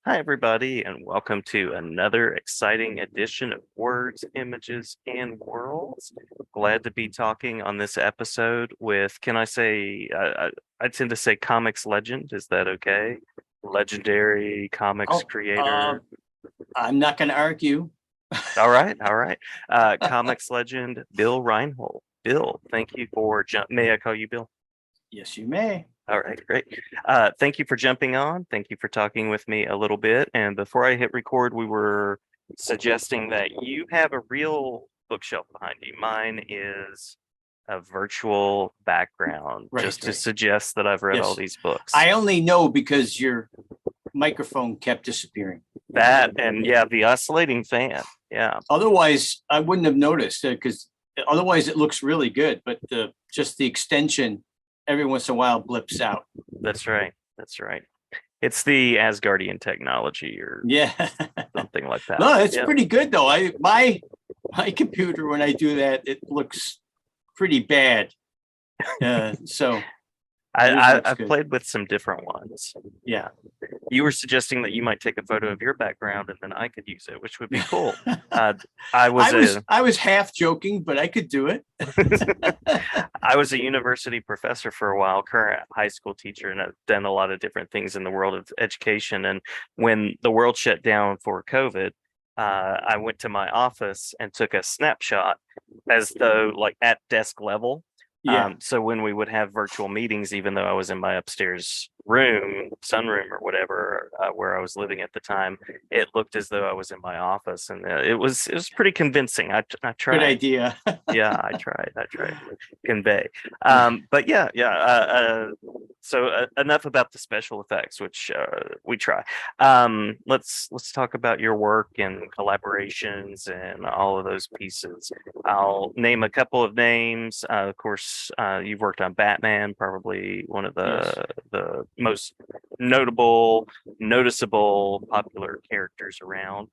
Hi, everybody, and welcome to another exciting edition of Words, Images, and Worlds. Glad to be talking on this episode with, can I say, I tend to say comics legend. Is that okay? Legendary comics Oh, creator. I'm not going to argue. All right, all right. Comics legend, Bill Reinhold. Bill, thank you for may I call you Bill? Yes, you may. All right, great. Thank you for jumping on. Thank you for talking with me a little bit. And before I hit record, we were suggesting that you have a real bookshelf behind you. Mine is a virtual background, Right, just to right. suggest that I've read all Yes. these books. I only know because your microphone kept disappearing. That and yeah, the oscillating fan. Yeah, Otherwise, I wouldn't have noticed because otherwise it looks really good, but just the extension every once in a while blips out. that's right. That's right. It's the Asgardian technology or Yeah. something like that. No, it's Yeah. pretty good though. My computer, when I do that, it looks pretty bad. So I've played with some different ones. yeah. You were suggesting that you might take a photo of your background and then I could use it, which would be cool. I was half joking, but I could do it. I was a university professor for a while, current high school teacher, and I've done a lot of different things in the world of education. And when the world shut down for COVID, I went to my office and took a snapshot as though like at desk level. Yeah. So when we would have virtual meetings, even though I was in my upstairs room, sunroom or whatever, where I was living at the time, it looked as though I was in my office, and it was pretty convincing. I tried. Good idea. Yeah, I tried to convey. But yeah. So enough about the special effects, which we try. Let's talk about your work and collaborations and all of those pieces. I'll name a couple of names. Of course, you've worked on Batman, probably one of Yes. the most notable, noticeable, popular characters around.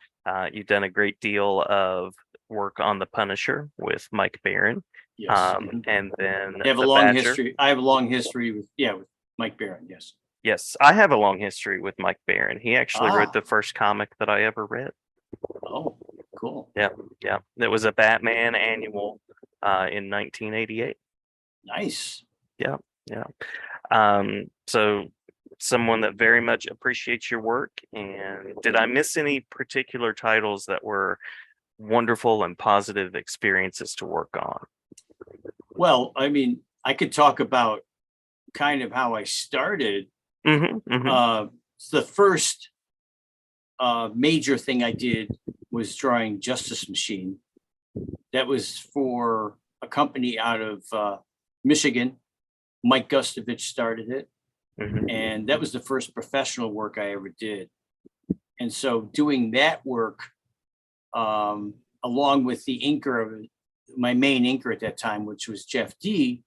You've done a great deal of work on The Punisher with Mike Baron. Yes. And then I have a The long Badger. history. I have a long history with Mike Baron. Yes. Yes, I have a long history with Mike Baron. He actually wrote the Ah. first comic that I ever read. Oh, cool. Yeah. It was a Batman annual in 1988. Nice. Yeah. So someone that very much appreciates your work. And did I miss any particular titles that were wonderful and positive experiences to work on? Well, I mean, I could talk about kind of how I started. The first major thing I did was drawing Justice Machine. That was for a company out of Michigan. Mike Gustovich started it. And that was the first professional work I ever did. And so doing that work, along with the inker of my main inker at that time, which was Jeff D,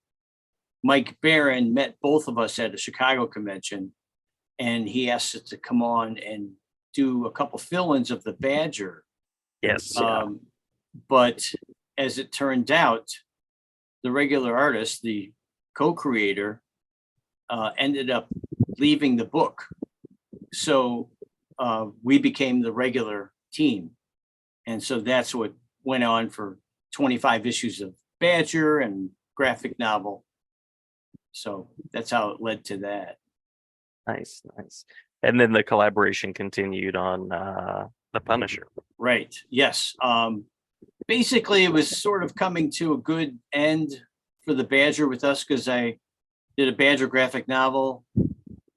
Mike Baron met both of us at a Chicago convention, and he asked us to come on and do a couple fill-ins of the Badger. Yes. But as it turned out, the regular artist, the co-creator, ended up leaving the book. So we became the regular team. And so that's what went on for 25 issues of Badger and graphic novel. So that's how it led to that. Nice. And then the collaboration continued on The Punisher. Right. Yes. Basically, it was sort of coming to a good end for the Badger with us because I did a Badger graphic novel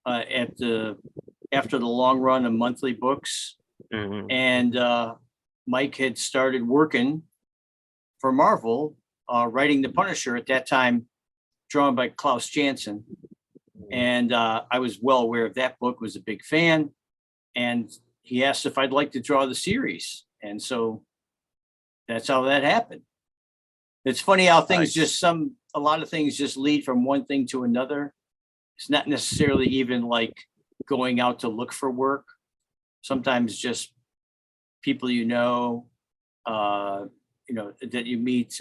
after the long run of monthly books. And Mike had started working for Marvel, writing The Punisher at that time, drawn by Klaus Janson. And I was well aware of that book, was a big fan. And he asked if I'd like to draw the series. And so that's how that happened. It's funny how things a lot of things just lead from one thing to another. It's not necessarily even like going out to look for work. Sometimes just people that you meet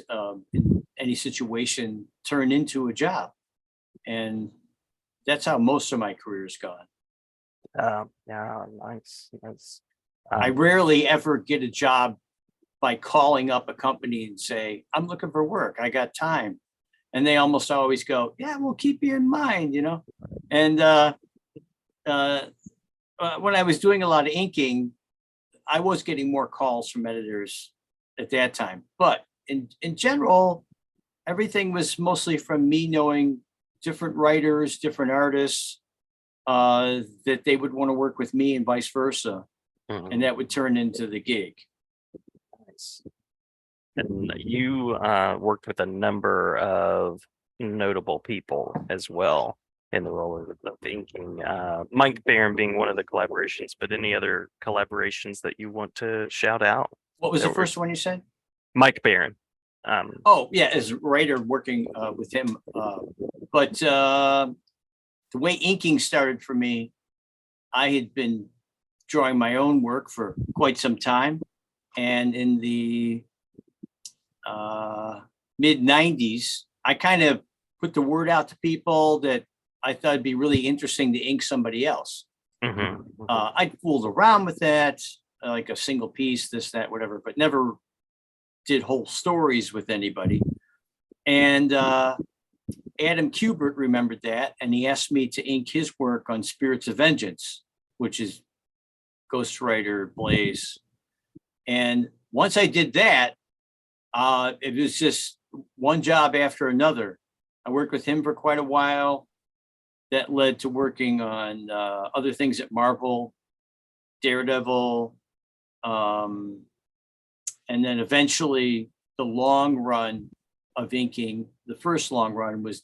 in any situation turn into a job. And that's how most of my career's gone. Yeah, nice, nice. I Um, rarely ever get a job by calling up a company and say, I'm looking for work. I got time. And they almost always go, yeah, we'll keep you in mind, you know? And uh, when I was doing a lot of inking, I was getting more calls from editors at that time. But in general, everything was mostly from me knowing different writers, different artists, that they would want to work with me and vice versa. And mhm, that would turn into the gig. nice. And you worked with a number of notable people as well in the role of inking. Mike Barron being one of the collaborations, but any other collaborations that you want to shout out? What was the That were first one you said? Mike Barron. Um, Oh, yeah, as a writer working with him. But the way inking started for me, I had been drawing my own work for quite some time. And in the mid 90s, I kind of put the word out to people that I thought it'd be really interesting to ink somebody else. mhm, mhm, I fooled around with that, like a single piece, this, that, whatever, but never did whole stories with anybody. And Adam Kubert remembered that, and he asked me to ink his work on Spirits of Vengeance, which is Ghostwriter Blaze. And once I did that, it was just one job after another. I worked with him for quite a while. That led to working on other things at Marvel, Daredevil, um, and then eventually the long run of inking. The first long run was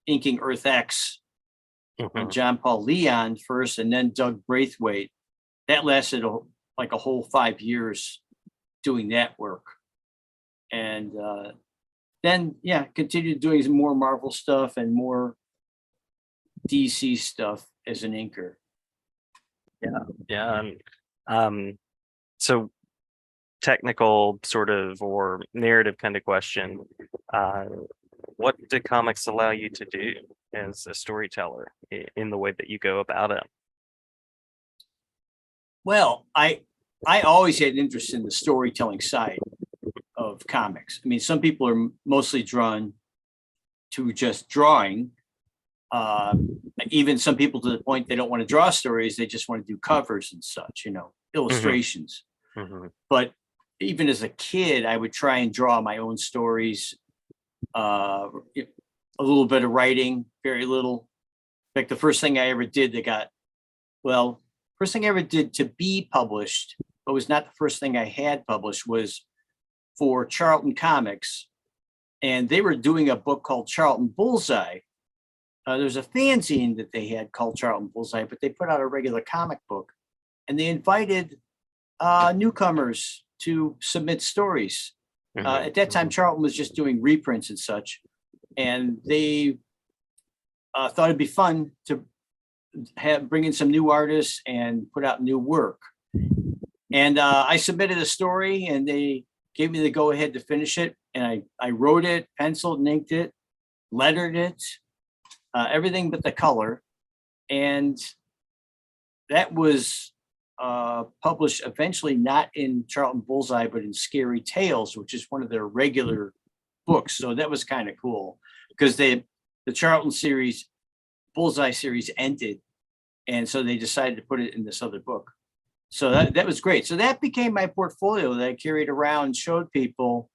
inking Earth X on mhm. John Paul Leon first, and then Doug Braithwaite. That lasted like a whole 5 years doing that work. And then, yeah, continued doing some more Marvel stuff and more DC stuff as an inker. Yeah, yeah. And, so technical sort of or narrative kind of question. Uh, what do comics allow you to do as a storyteller in the way that you go about it? Well, I always had interest in the storytelling side of comics. I mean, some people are mostly drawn to just drawing. Uh, Even some people to the point they don't want to draw stories; they just want to do covers and such, you know, Mhm, illustrations. mhm, But even as a kid, I would try and draw my own stories. Uh, a little bit of writing, very little. Like the first thing I ever did that got well, first thing I ever did to be published, but was not the first thing I had published, was for Charlton Comics, and they were doing a book called Charlton Bullseye. There's a fanzine that they had called Charlton Bullseye, but they put out a regular comic book, and they invited newcomers to submit stories. mhm, At that time, mhm, Charlton was just doing reprints and such, and they thought it'd be fun to bring in some new artists and put out new work. And I submitted a story, and they gave me the go ahead to finish it. And I wrote it, penciled and inked it, lettered it, everything but the color. And that was published eventually not in Charlton Bullseye, but in Scary Tales, which is one of their regular books. So that was kind of cool because the Charlton series, Bullseye series ended. And so they decided to put it in this other book. So that was great. So that became my portfolio that I carried around, showed people,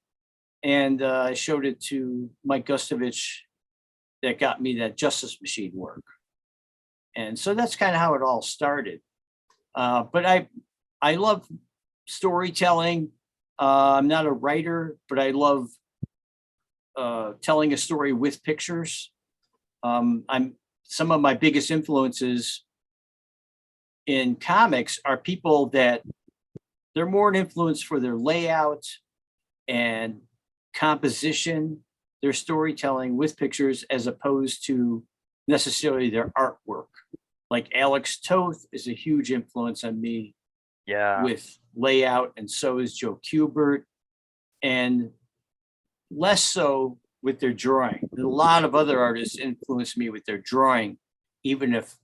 and I showed it to Mike Gustovich that got me that Justice Machine work. And so that's kind of how it all started. But I love storytelling. I'm not a writer, but I love telling a story with pictures. I'm Some of my biggest influences in comics are people that they're more an influence for their layout and composition, their storytelling with pictures, as opposed to necessarily their artwork. Like Alex Toth is a huge influence on me yeah. with layout, and so is Joe Kubert, and less so with their drawing. A lot of other artists influence me with their drawing, even if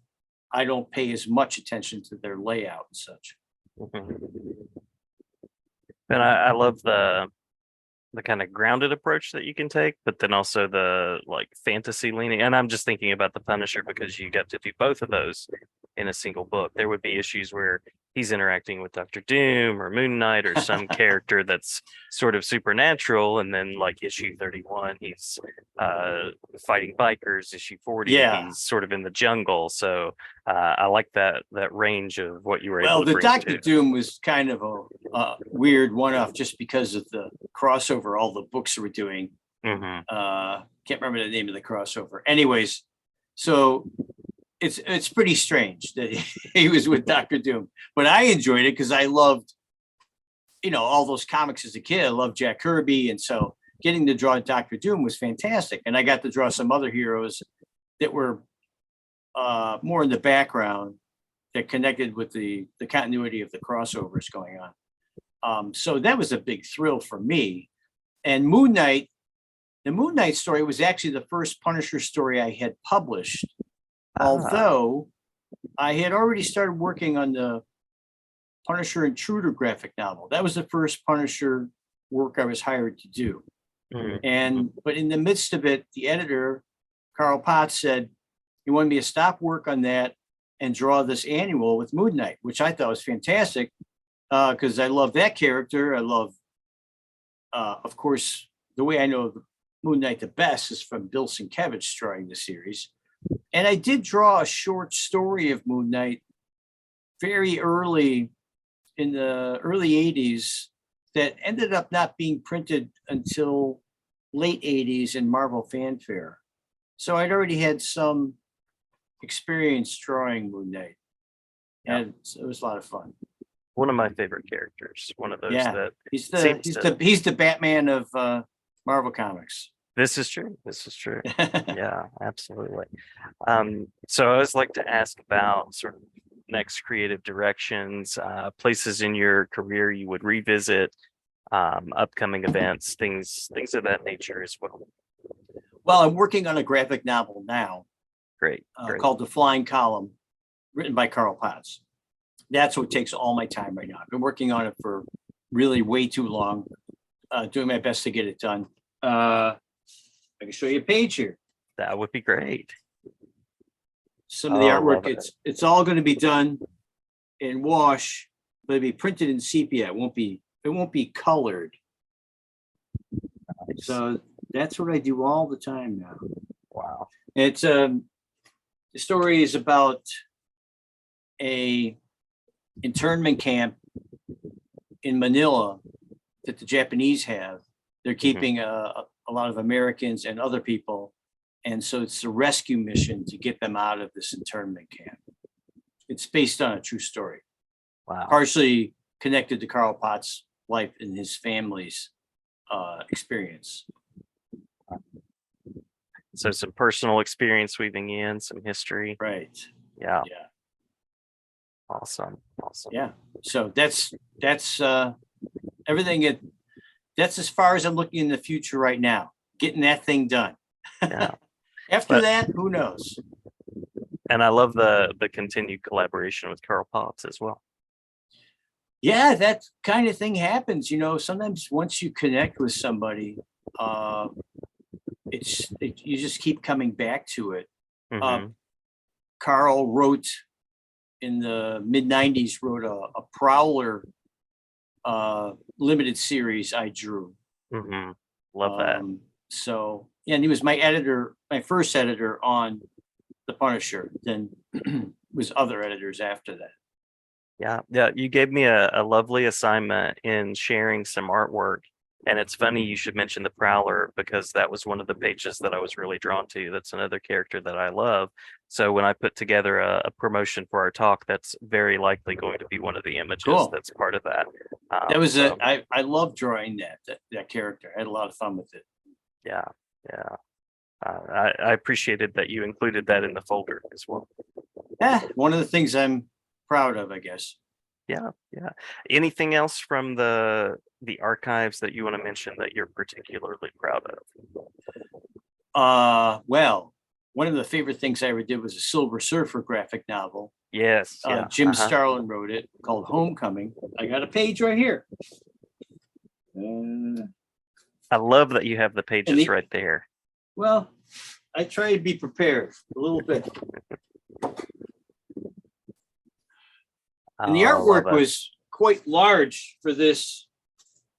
I don't pay as much attention to their layout and such. Mhm. And I love the kind of grounded approach that you can take, but then also the like fantasy leaning. And I'm just thinking about the Punisher because you get to do both of those in a single book. There would be issues where he's interacting with Doctor Doom or Moon Knight or some character that's sort of supernatural, and then like issue 31, he's fighting bikers. Issue 40, Yeah. he's sort of in the jungle. So I like that range of what you were able Well, to the bring Doctor to. Doom was kind of a weird one-off just because of the crossover, all the books were doing. Mhm. Can't remember the name of the crossover. Anyways, so it's pretty strange that he was with Doctor Doom, but I enjoyed it because I loved, all those comics as a kid. I loved Jack Kirby, and so getting to draw Doctor Doom was fantastic. And I got to draw some other heroes that were more in the background that connected with the continuity of the crossovers going on. So that was a big thrill for me. And Moon Knight, the Moon Knight story was actually the first Punisher story I had published, although I had already started working on the Punisher Intruder graphic novel. That was the first Punisher work I was hired to do. But in the midst of it, the editor, Carl Potts, said he wanted me to stop work on that and draw this annual with Moon Knight, which I thought was fantastic because I love that character. I love, of course, the way I know Moon Knight the best is from Bill Sienkiewicz drawing the series. And I did draw a short story of Moon Knight very early in the early 80s that ended up not being printed until late 80s in Marvel Fanfare. So I'd already had some experience drawing Moon Knight. And it was a lot of fun. One of my favorite characters. One of those that he's seems to. he's the Batman of Marvel Comics. This is true. This is true. Yeah, absolutely. So I always like to ask about sort of next creative directions, places in your career you would revisit, upcoming events, things of that nature as well. Well, I'm working on a graphic novel now Great. called The Flying Column, written by Carl Potts. That's what takes all my time right now. I've been working on it for really way too long, doing my best to get it done. I can show you a page here. That would be great. Some of the artwork, it's all going to be done in wash, but it'll be printed in sepia. It won't be colored. Nice. So that's what I do all the time now. Wow. It's the story is about a internment camp in Manila that the Japanese have. They're keeping a lot of Americans and other people. And so it's a rescue mission to get them out of this internment camp. It's based on a true story. Wow. Partially connected to Carl Potts' life and his family's experience. So some personal experience weaving in, some history. Right. Yeah. Yeah. Awesome. Yeah. So that's everything. That's as far as I'm looking in the future right now, getting that thing done. Yeah. After that, who knows? And I love the continued collaboration with Carl Potts as well. Yeah, that kind of thing happens. Sometimes once you connect with somebody, you just keep coming back to it. Carl wrote in the mid 90s, wrote a Prowler limited series I drew. Love that. So, and he was my editor, my first editor on The Punisher. Then was other editors after that. Yeah. You gave me a lovely assignment in sharing some artwork. And it's funny you should mention the Prowler because that was one of the pages that I was really drawn to. That's another character that I love. So when I put together a promotion for our talk, that's very likely going to be one of the images that's part of that. That was I love drawing that character. I had a lot of fun with it. Yeah. I appreciated that you included that in the folder as well. Yeah, one of the things I'm proud of, I guess. Yeah. Anything else from the archives that you want to mention that you're particularly proud of? Well, one of the favorite things I ever did was a Silver Surfer graphic novel. Yes. Yeah. Jim Uh-huh. Starlin wrote it, called Homecoming. I got a page right here. I love that you have the pages the- right there. Well, I try to be prepared a little bit. And the Oh, love artwork it. was quite large for this,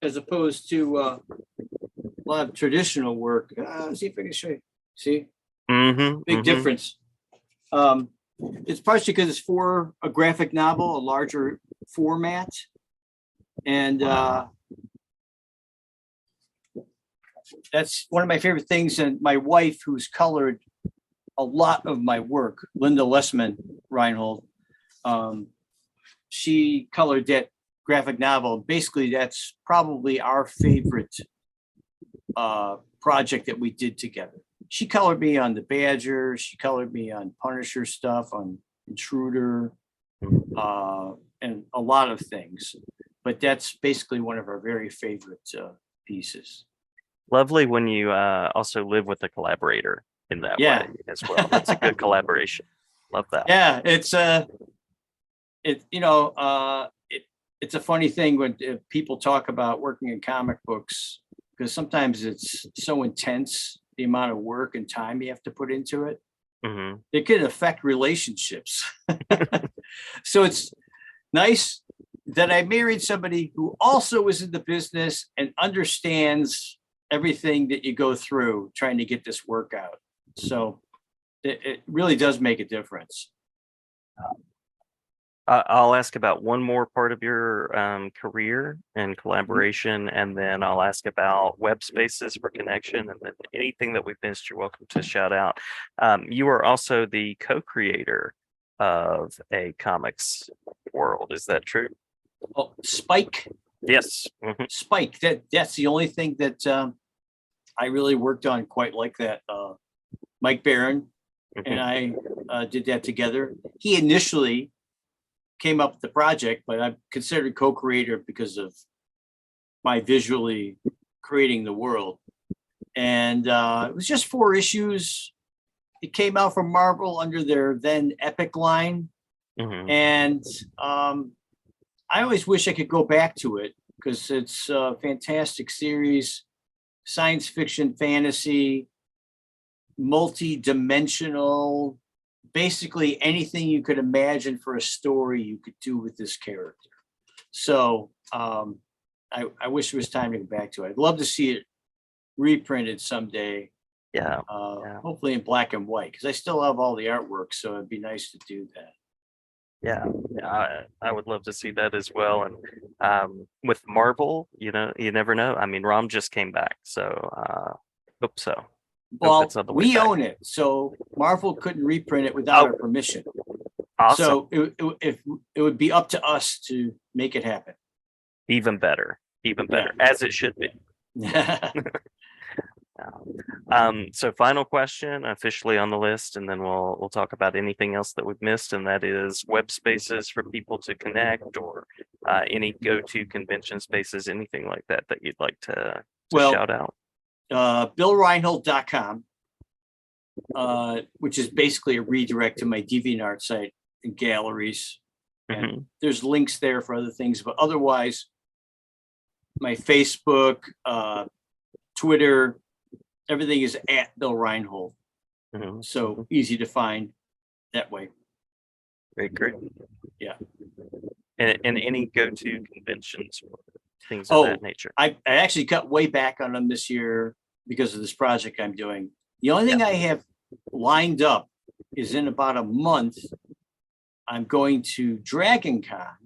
as opposed to a lot of traditional work. See if I can show you. See, big difference. It's partially because it's for a graphic novel, a larger format. And Wow. that's one of my favorite things. And my wife, who's colored a lot of my work, Linda Lessman Reinhold, she colored that graphic novel. Basically, that's probably our favorite project that we did together. She colored me on the Badger. She colored me on Punisher stuff, on Intruder, and a lot of things. But that's basically one of our very favorite pieces. Lovely when you also live with a collaborator in that Yeah. way as well. That's a good collaboration. Love that. Yeah, it's it's a funny thing when people talk about working in comic books, because sometimes it's so intense, the amount of work and time you have to put into it. Mhm. It can affect relationships. So it's nice that I married somebody who also is in the business and understands everything that you go through trying to get this work out. So it really does make a difference. I'll ask about one more part of your career and collaboration, and then I'll ask about web spaces for connection, and then anything that we've missed, you're welcome to shout out. You are also the co-creator of a comics world. Is that true? Oh, Spike. Yes. Mhm. Spike. That's the only thing that I really worked on quite like that. Mike Barron and I did that together. He initially came up with the project, but I'm considered co-creator because of my visually creating the world. And it was just 4 issues. It came out from Marvel under their then Epic line. Mhm. And I always wish I could go back to it because it's a fantastic series, science fiction, fantasy, multi-dimensional, basically anything you could imagine for a story you could do with this character. So I wish there was time to go back to it. I'd love to see it reprinted someday, Yeah. Yeah. hopefully in black and white, because I still have all the artwork, so it'd be nice to do that. Yeah, I would love to see that as well. And with Marvel, you never know. I mean, Rom just came back, so hope so. Hope Well, it's on the way we back. own it, so Marvel couldn't reprint it without our permission. Awesome. So it would be up to us to make it happen. Even better, as it should be. So final question, officially on the list, and then we'll talk about anything else that we've missed, and that is web spaces for people to connect, or any go-to convention spaces, anything like that you'd like to shout out. BillReinhold.com, which is basically a redirect to my DeviantArt site and galleries. And there's links there for other things, but otherwise, my Facebook, Twitter, everything is at Bill Reinhold. So easy to find that way. Very great. Yeah. And any go-to conventions or things of that nature? I actually cut way back on them this year because of this project I'm doing. The only thing I have lined up is in about a month, I'm going to Dragon Con.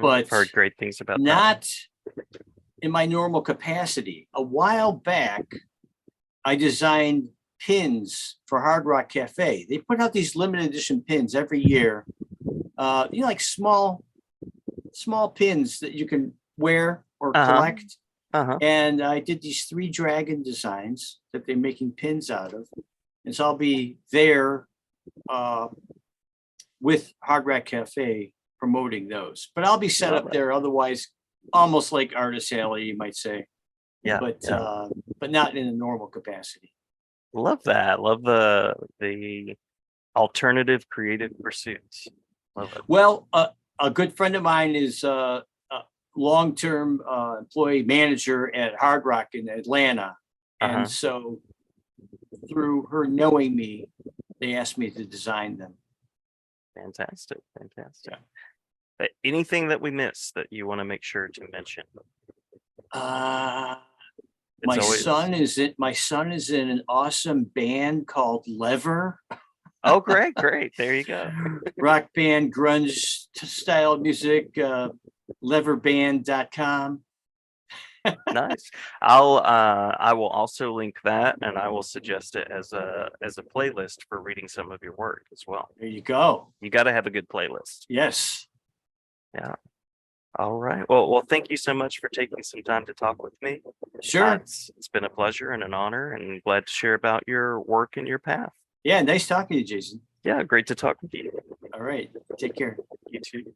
But I've heard great things about not in my normal capacity. A while back, I designed pins for Hard Rock Cafe. They put out these limited edition pins every year. Like small pins that you can wear or collect. And I did these 3 dragon designs that they're making pins out of. And so I'll be there with Hard Rock Cafe promoting those. But I'll be set up there otherwise, almost like Artist Alley, you might say. But not in a normal capacity. Love that. Love the alternative creative pursuits. Love it. Well, a good friend of mine is a long-term employee manager at Hard Rock in Atlanta. And Uh-huh. so through her knowing me, they asked me to design them. Fantastic. Fantastic. Yeah. Anything that we missed that you want to make sure to mention? Uh, It's always, my son is in an awesome band called Lever, oh, great, great. There you go. rock band, grunge style music, leverband.com. Nice. I will also link that and I will suggest it as a playlist for reading some of your work as well. There you go. You got to have a good playlist. Yes. Yeah. All right. Well, thank you so much for taking some time to talk with me. Sure. It's been a pleasure and an honor, and glad to share about your work and your path. Yeah. Nice talking to you, Jason. Yeah, great to talk with you. All right. Take care. You too.